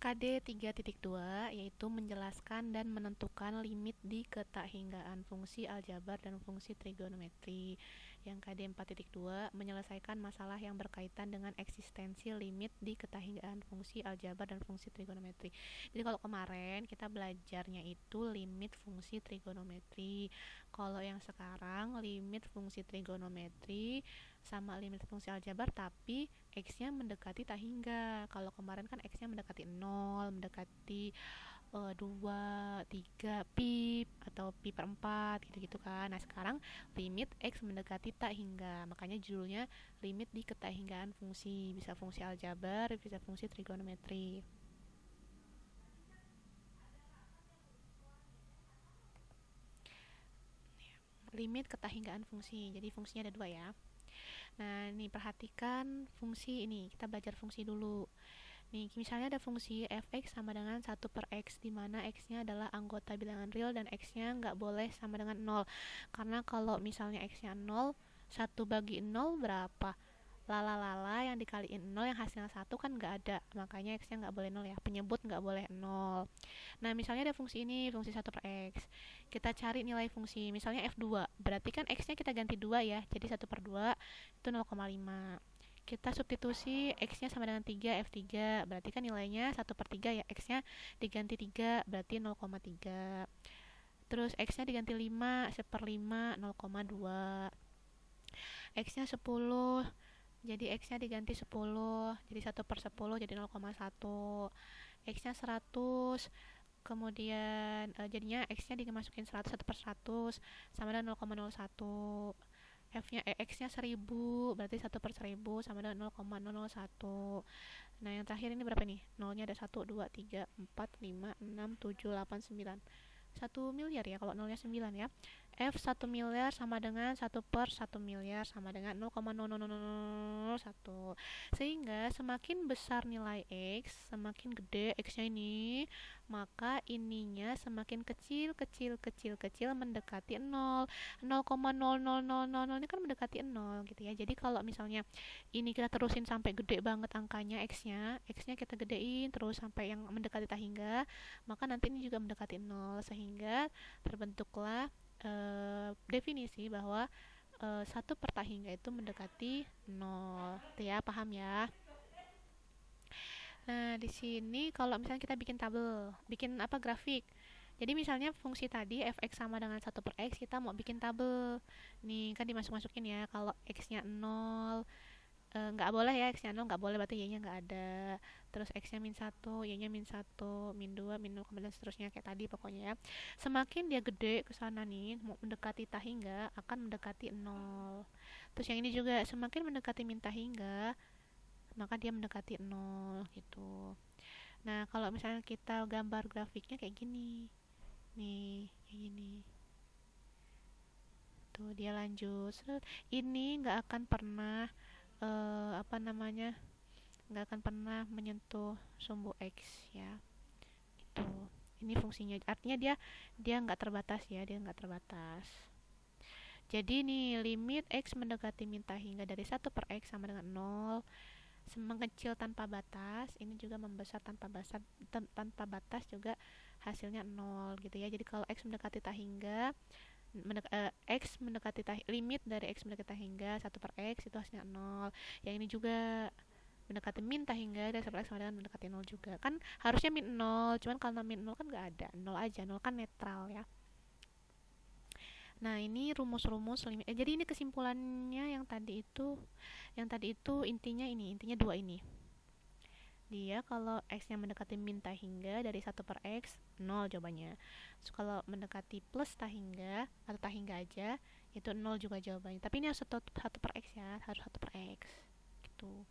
KD 3.2 yaitu menjelaskan dan menentukan limit di ketahinggaan fungsi aljabar dan fungsi trigonometri. Yang KD 4.2 menyelesaikan masalah yang berkaitan dengan eksistensi limit di ketahinggaan fungsi aljabar dan fungsi trigonometri. Jadi kalau kemarin kita belajarnya itu limit fungsi trigonometri. Kalau yang sekarang limit fungsi trigonometri sama limit fungsi aljabar tapi x-nya mendekati tak hingga. Kalau kemarin kan x-nya mendekati 0, mendekati 2, 3, pi atau pi per 4 gitu-gitu kan. Nah, sekarang limit x mendekati tak hingga. Makanya judulnya limit di ketahinggaan fungsi. Bisa fungsi aljabar, bisa fungsi trigonometri. Limit ketahinggaan fungsi. Jadi fungsinya ada dua ya. Nah, nih perhatikan fungsi ini. Kita belajar fungsi dulu. Nih, misalnya ada fungsi fx sama dengan 1/x, di mana x-nya adalah anggota bilangan real dan x-nya nggak boleh sama dengan 0. Karena kalau misalnya x-nya 0, 1 bagi 0 berapa? Lala yang dikaliin 0 yang hasilnya 1 kan nggak ada. Makanya x-nya nggak boleh 0 ya. Penyebut nggak boleh 0. Nah, misalnya ada fungsi ini, fungsi 1/x. Kita cari nilai fungsi, misalnya f2. Berarti kan x-nya kita ganti 2 ya. Jadi 1/2 itu 0,5. Kita substitusi x-nya sama dengan 3, f3. Berarti kan nilainya 1/3 ya. X-nya diganti 3, berarti 0,3. Terus x-nya diganti 5, 1/5, 0,2. X-nya 10, jadi x-nya diganti 10, jadi 1/10, jadi 0,1. X-nya 100, kemudian jadinya x-nya dimasukin 100, 1/100, sama dengan 0,01. X-nya 1000, berarti 1/1000 sama dengan 0,001. Nah, yang terakhir ini berapa nih? Nolnya ada 1, 2, 3, 4, 5, 6, 7, 8, 9. 1 miliar ya, kalau nolnya 9 ya. F 1 miliar sama dengan 1/1 miliar sama dengan 0,00001. Sehingga semakin besar nilai X, semakin gede X-nya ini, maka ininya semakin kecil, kecil, kecil, kecil mendekati 0. 0,00000 ini kan mendekati 0 gitu ya. Jadi kalau misalnya ini kita terusin sampai gede banget angkanya X-nya kita gedein terus sampai yang mendekati tak hingga, maka nanti ini juga mendekati 0 sehingga terbentuklah definisi bahwa 1/tak hingga itu mendekati 0. Itu ya, paham ya? Nah, di sini kalau misalnya kita bikin tabel, bikin apa grafik. Jadi misalnya fungsi tadi fx sama dengan 1/x, kita mau bikin tabel. Nih, kan dimasuk-masukin ya. Kalau x-nya 0, nggak boleh ya, x-nya 0 nggak boleh, berarti y-nya nggak ada. Terus x-nya -1, y-nya -1, -2, -0, dan seterusnya kayak tadi pokoknya ya. Semakin dia gede ke sana nih, mau mendekati tak hingga, akan mendekati 0. Terus yang ini juga semakin mendekati min tak hingga, maka dia mendekati 0 gitu. Nah, kalau misalnya kita gambar grafiknya kayak gini. Nih, kayak gini. Tuh, dia lanjut. Ini nggak akan pernah apa namanya? Nggak akan pernah menyentuh sumbu x ya. Gitu. Ini fungsinya. Artinya dia nggak terbatas ya, dia nggak terbatas. Jadi nih limit x mendekati min tak hingga dari 1/x sama dengan 0, mengecil tanpa batas, ini juga membesar tanpa batas juga hasilnya 0 gitu ya. Jadi kalau x mendekati tak hingga, x mendekati limit dari x mendekati tak hingga 1/x itu hasilnya 0. Yang ini juga mendekati min tak hingga dari 1/x sama dengan mendekati 0 juga. Kan harusnya min 0, cuman karena min 0 kan nggak ada, 0 aja, 0 kan netral ya. Nah, ini rumus-rumus limit. Jadi ini kesimpulannya yang tadi itu intinya dua ini. Dia kalau x-nya mendekati min tak hingga dari 1/x, 0 jawabannya. So, kalau mendekati plus tak hingga atau tak hingga aja, itu 0 juga jawabannya. Tapi ini harus 1/x ya, harus 1/x. Gitu.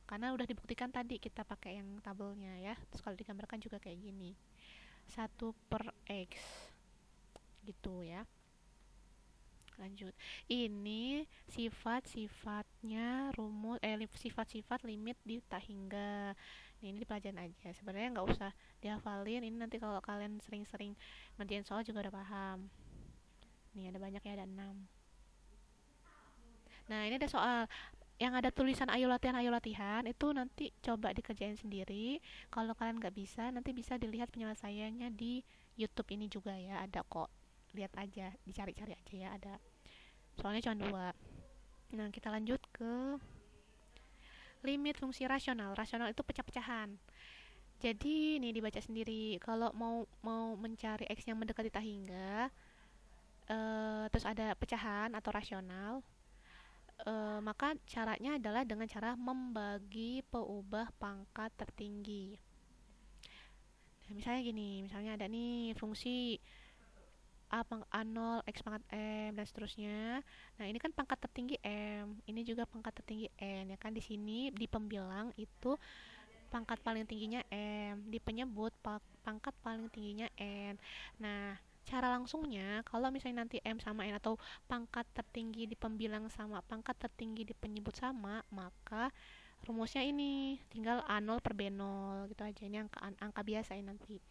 Karena udah dibuktikan tadi kita pakai yang tabelnya ya. Terus kalau digambarkan juga kayak gini. 1/x. Gitu ya. Lanjut. Ini sifat-sifatnya sifat-sifat limit di tak hingga. Ini dipelajarin aja. Sebenarnya nggak usah dihafalin. Ini nanti kalau kalian sering-sering ngerjain soal juga udah paham. Nih ada banyak ya, ada 6. Nah, ini ada soal yang ada tulisan ayo latihan itu nanti coba dikerjain sendiri. Kalau kalian nggak bisa, nanti bisa dilihat penyelesaiannya di YouTube ini juga ya, ada kok. Lihat aja, dicari-cari aja ya, ada. Soalnya cuma dua. Nah, kita lanjut ke limit fungsi rasional. Rasional itu pecah-pecahan. Jadi nih dibaca sendiri. Kalau mau mau mencari x yang mendekati tak hingga, terus ada pecahan atau rasional, maka caranya adalah dengan cara membagi peubah pangkat tertinggi. Nah, misalnya gini, misalnya ada nih fungsi A0, X pangkat M, dan seterusnya. Nah, ini kan pangkat tertinggi M, ini juga pangkat tertinggi N, ya kan? Di sini, di pembilang itu pangkat paling tingginya M, di penyebut pangkat paling tingginya N. Nah, cara langsungnya, kalau misalnya nanti M sama N atau pangkat tertinggi di pembilang sama pangkat tertinggi di penyebut sama, maka rumusnya ini tinggal A0 per B0 gitu aja. Ini angka biasa ini nanti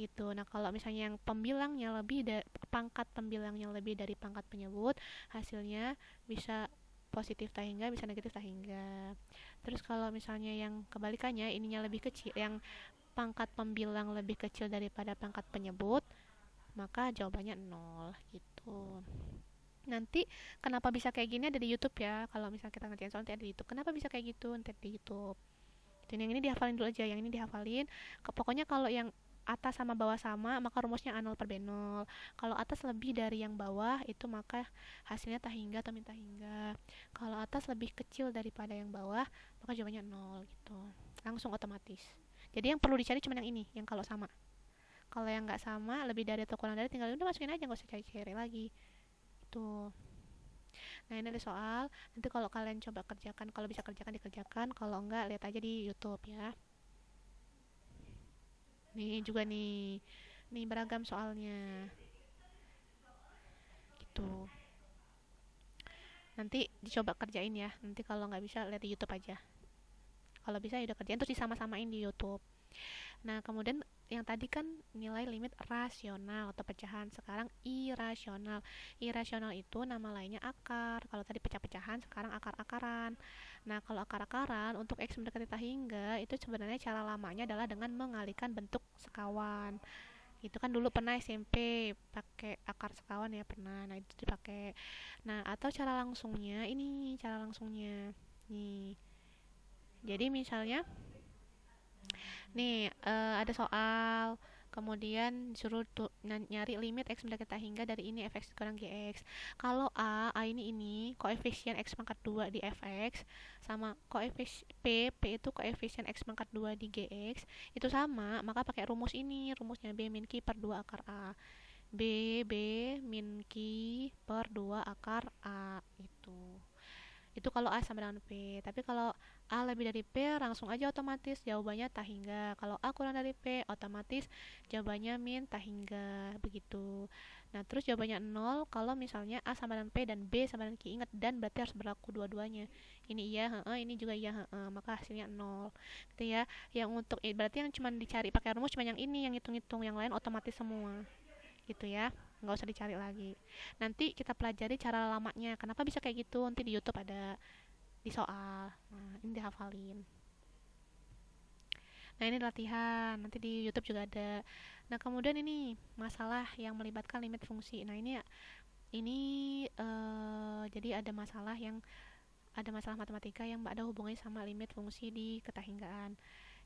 gitu. Nah, kalau misalnya yang pembilangnya lebih dari pangkat pembilangnya lebih dari pangkat penyebut, hasilnya bisa positif tak hingga, bisa negatif tak hingga. Terus kalau misalnya yang kebalikannya, ininya lebih kecil, yang pangkat pembilang lebih kecil daripada pangkat penyebut, maka jawabannya 0 gitu. Nanti kenapa bisa kayak gini ada di YouTube ya. Kalau misalnya kita ngerjain soal nanti ada di YouTube. Kenapa bisa kayak gitu? Nanti di YouTube. Dan yang ini dihafalin dulu aja, yang ini dihafalin. Pokoknya kalau yang atas sama bawah sama, maka rumusnya A0 per B0. Kalau atas lebih dari yang bawah, itu maka hasilnya tak hingga atau minta hingga. Kalau atas lebih kecil daripada yang bawah, maka jawabannya 0 gitu. Langsung otomatis. Jadi yang perlu dicari cuma yang ini, yang kalau sama. Kalau yang nggak sama, lebih dari atau kurang dari, tinggal udah masukin aja, nggak usah cari-cari lagi. Itu. Nah, ini ada soal. Nanti kalau kalian coba kerjakan, kalau bisa kerjakan dikerjakan, kalau enggak lihat aja di YouTube ya. Nih juga nih. Nih beragam soalnya. Gitu. Nanti dicoba kerjain ya. Nanti kalau nggak bisa lihat di YouTube aja. Kalau bisa ya udah kerjain terus disama-samain di YouTube. Nah, kemudian yang tadi kan nilai limit rasional atau pecahan, sekarang irasional. Irasional itu nama lainnya akar. Kalau tadi pecah-pecahan, sekarang akar-akaran. Nah, kalau akar-akaran untuk X mendekati tak hingga, itu sebenarnya cara lamanya adalah dengan mengalihkan bentuk sekawan. Itu kan dulu pernah SMP pakai akar sekawan ya, pernah. Nah, itu dipakai. Nah, atau cara langsungnya, ini cara langsungnya. Nih. Jadi misalnya nih, ada soal, kemudian disuruh nyari limit x mendekati tak hingga dari ini fx kurang gx. Kalau A ini koefisien x pangkat 2 di fx, sama koefisien P itu koefisien x pangkat 2 di gx, itu sama, maka pakai rumus ini, rumusnya B min Q per 2 akar A. B min Q per 2 akar A, itu kalau A sama dengan P. Tapi kalau A lebih dari P, langsung aja otomatis jawabannya tak hingga. Kalau A kurang dari P, otomatis jawabannya min tak hingga. Begitu. Nah, terus jawabannya 0 kalau misalnya A sama dengan P dan B sama dengan Q. Ingat, dan berarti harus berlaku dua-duanya. Ini iya, ini juga iya, maka hasilnya 0. Gitu ya. Yang untuk berarti yang cuma dicari pakai rumus cuma yang ini, yang hitung-hitung, yang lain otomatis semua. Gitu ya, nggak usah dicari lagi. Nanti kita pelajari cara lamanya, kenapa bisa kayak gitu, nanti di YouTube ada di soal. Nah, ini dihafalin. Nah, ini latihan, nanti di YouTube juga ada. Nah, kemudian ini masalah yang melibatkan limit fungsi. Nah, ini jadi ada masalah matematika yang ada hubungannya sama limit fungsi di ketahinggaan.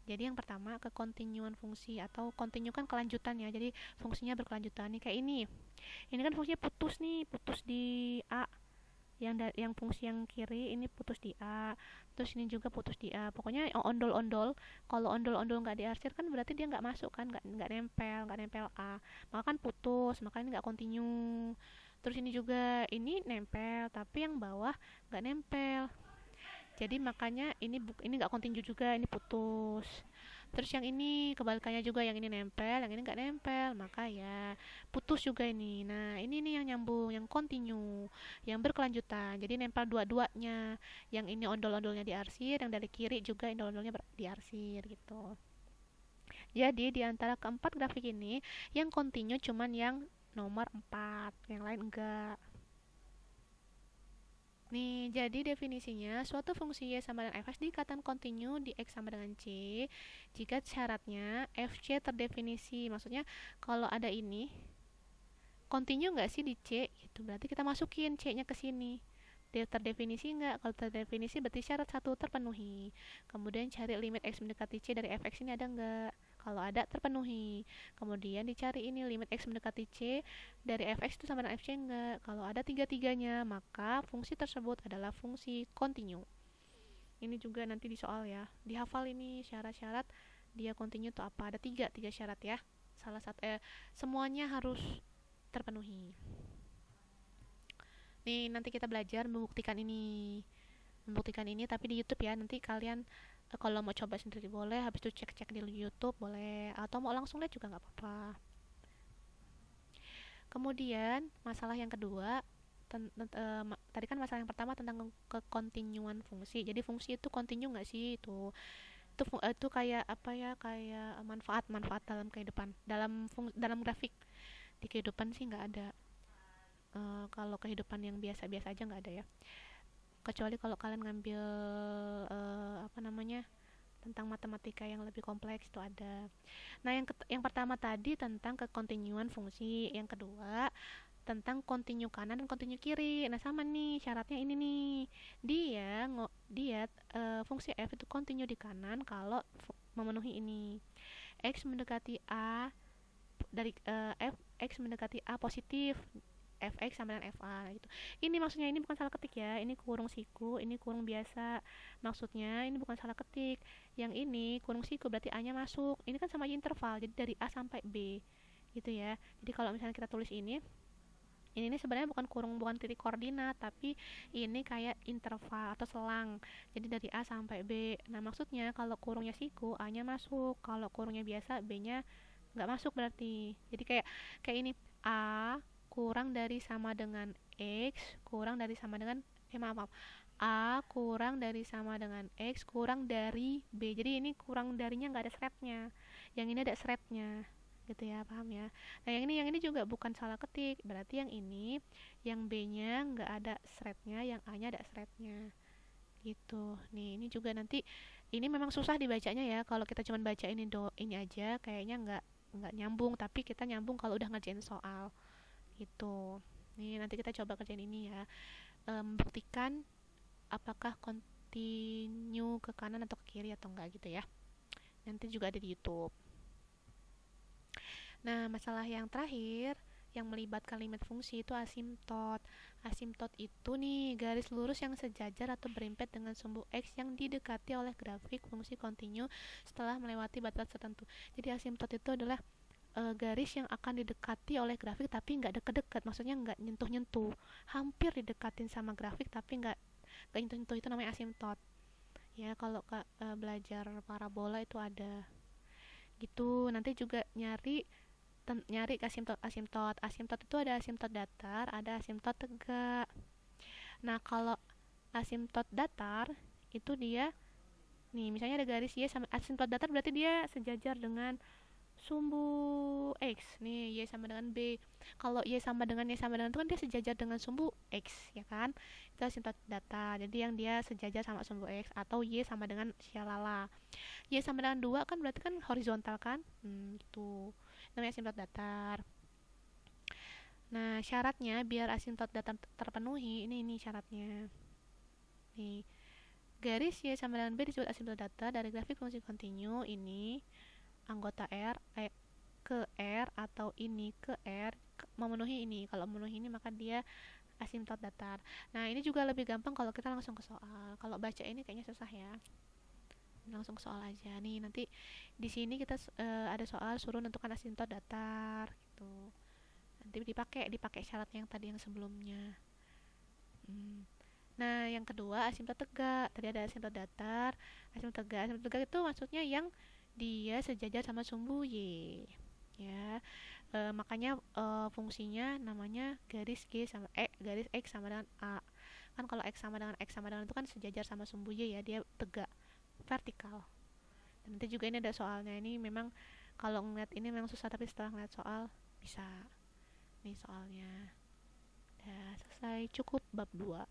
Jadi yang pertama, kekontinuan fungsi atau kontinu kan kelanjutan ya. Jadi fungsinya berkelanjutan nih, kayak ini. Ini kan fungsinya putus nih, putus di A. Yang fungsi yang kiri ini putus di A. Terus ini juga putus di A. Pokoknya ondol-ondol. Kalau ondol-ondol nggak diarsir kan berarti dia nggak masuk kan, nggak nempel A. Maka kan putus, maka ini nggak kontinu. Terus ini juga ini nempel, tapi yang bawah nggak nempel. Jadi makanya ini nggak kontinu juga, ini putus. Terus yang ini kebalikannya juga, yang ini nempel, yang ini nggak nempel, maka ya putus juga ini. Nah, ini nih yang nyambung, yang kontinu, yang berkelanjutan. Jadi nempel dua-duanya. Yang ini ondol-ondolnya diarsir, yang dari kiri juga ondol-ondolnya diarsir gitu. Jadi di antara keempat grafik ini, yang kontinu cuman yang nomor 4, yang lain enggak. Nih, jadi definisinya suatu fungsi Y sama dengan Fx dikatakan kontinu di X sama dengan C jika syaratnya Fc terdefinisi. Maksudnya kalau ada ini kontinu nggak sih di C gitu. Berarti kita masukin C-nya ke sini. Dia terdefinisi nggak? Kalau terdefinisi berarti syarat satu terpenuhi. Kemudian cari limit X mendekati C dari Fx ini ada nggak? Kalau ada terpenuhi. Kemudian dicari ini limit X mendekati C dari Fx itu sama dengan Fc enggak. Kalau ada tiga-tiganya, maka fungsi tersebut adalah fungsi kontinu. Ini juga nanti di soal ya. Dihafal ini syarat-syarat dia kontinu itu apa? Ada tiga syarat ya. Salah satu semuanya harus terpenuhi. Nih, nanti kita belajar membuktikan ini. Membuktikan ini tapi di YouTube ya. Nanti kalian kalau mau coba sendiri boleh, habis itu cek-cek di YouTube boleh, atau mau langsung lihat juga nggak apa-apa. Kemudian masalah yang kedua, tadi kan masalah yang pertama tentang kekontinuan fungsi. Jadi fungsi itu kontinu nggak sih itu kayak apa ya, kayak manfaat dalam kehidupan, dalam grafik di kehidupan sih nggak ada. Kalau kehidupan yang biasa-biasa aja nggak ada ya, kecuali kalau kalian ngambil apa namanya, tentang matematika yang lebih kompleks itu ada. Nah, yang pertama tadi tentang kekontinuan fungsi, yang kedua tentang kontinu kanan dan kontinu kiri. Nah, sama nih syaratnya ini nih. Dia fungsi f itu kontinu di kanan kalau memenuhi ini. X mendekati A dari X mendekati A positif, Fx sama dengan Fa gitu. Ini maksudnya ini bukan salah ketik ya. Ini kurung siku, ini kurung biasa. Maksudnya ini bukan salah ketik. Yang ini kurung siku berarti A-nya masuk. Ini kan sama aja interval. Jadi dari A sampai B gitu ya. Jadi kalau misalnya kita tulis ini sebenarnya bukan titik koordinat, tapi ini kayak interval atau selang. Jadi dari A sampai B. Nah, maksudnya kalau kurungnya siku, A-nya masuk. Kalau kurungnya biasa, B-nya nggak masuk berarti. Jadi kayak ini, A kurang dari sama dengan X kurang dari sama dengan maaf, A kurang dari sama dengan X kurang dari B. Jadi ini kurang darinya nggak ada sretnya, yang ini ada sretnya gitu ya, paham ya. Nah, yang ini juga bukan salah ketik, berarti yang ini yang B-nya nggak ada sretnya, yang A-nya ada sretnya gitu. Nih, ini juga nanti ini memang susah dibacanya ya. Kalau kita cuma baca ini aja kayaknya nggak nyambung, tapi kita nyambung kalau udah ngerjain soal gitu. Nih, nanti kita coba kerjain ini ya. Buktikan apakah kontinu ke kanan atau ke kiri atau enggak gitu ya. Nanti juga ada di YouTube. Nah, masalah yang terakhir yang melibatkan limit fungsi itu asimtot. Asimtot itu nih garis lurus yang sejajar atau berimpit dengan sumbu X yang didekati oleh grafik fungsi kontinu setelah melewati batas tertentu. Jadi asimtot itu adalah garis yang akan didekati oleh grafik tapi nggak deket-deket, maksudnya nggak nyentuh-nyentuh, hampir didekatin sama grafik tapi nggak nyentuh-nyentuh, itu namanya asimtot ya. Kalau belajar parabola itu ada gitu. Nanti juga nyari asimtot itu ada asimtot datar, ada asimtot tegak. Nah, kalau asimtot datar itu dia nih, misalnya ada garis Y sama asimtot datar, berarti dia sejajar dengan sumbu X nih, Y sama dengan B. Kalau Y sama dengan itu kan dia sejajar dengan sumbu X ya kan, itu asimtot datar. Jadi yang dia sejajar sama sumbu X. Atau Y sama dengan syalala, Y sama dengan 2 kan berarti kan horizontal kan, gitu, namanya asimtot datar. Nah, syaratnya biar asimtot datar terpenuhi, ini syaratnya nih, garis Y sama dengan B disebut asimtot datar dari grafik fungsi kontinu ini anggota R ke R atau ini ke R memenuhi ini. Kalau memenuhi ini maka dia asimtot datar. Nah, ini juga lebih gampang kalau kita langsung ke soal. Kalau baca ini kayaknya susah ya. Langsung ke soal aja. Nih, nanti di sini kita ada soal suruh nentukan asimtot datar gitu. Nanti dipakai syarat yang tadi yang sebelumnya. Nah, yang kedua asimtot tegak. Tadi ada asimtot datar, asimtot tegak. Asimtot tegak itu maksudnya yang dia sejajar sama sumbu Y ya. Makanya fungsinya namanya garis garis X sama dengan A. Kan kalau X sama dengan itu kan sejajar sama sumbu Y ya, dia tegak vertikal. Dan nanti juga ini ada soalnya. Ini memang kalau ngeliat ini memang susah, tapi setelah ngeliat soal bisa. Nih soalnya udah selesai, cukup bab 2.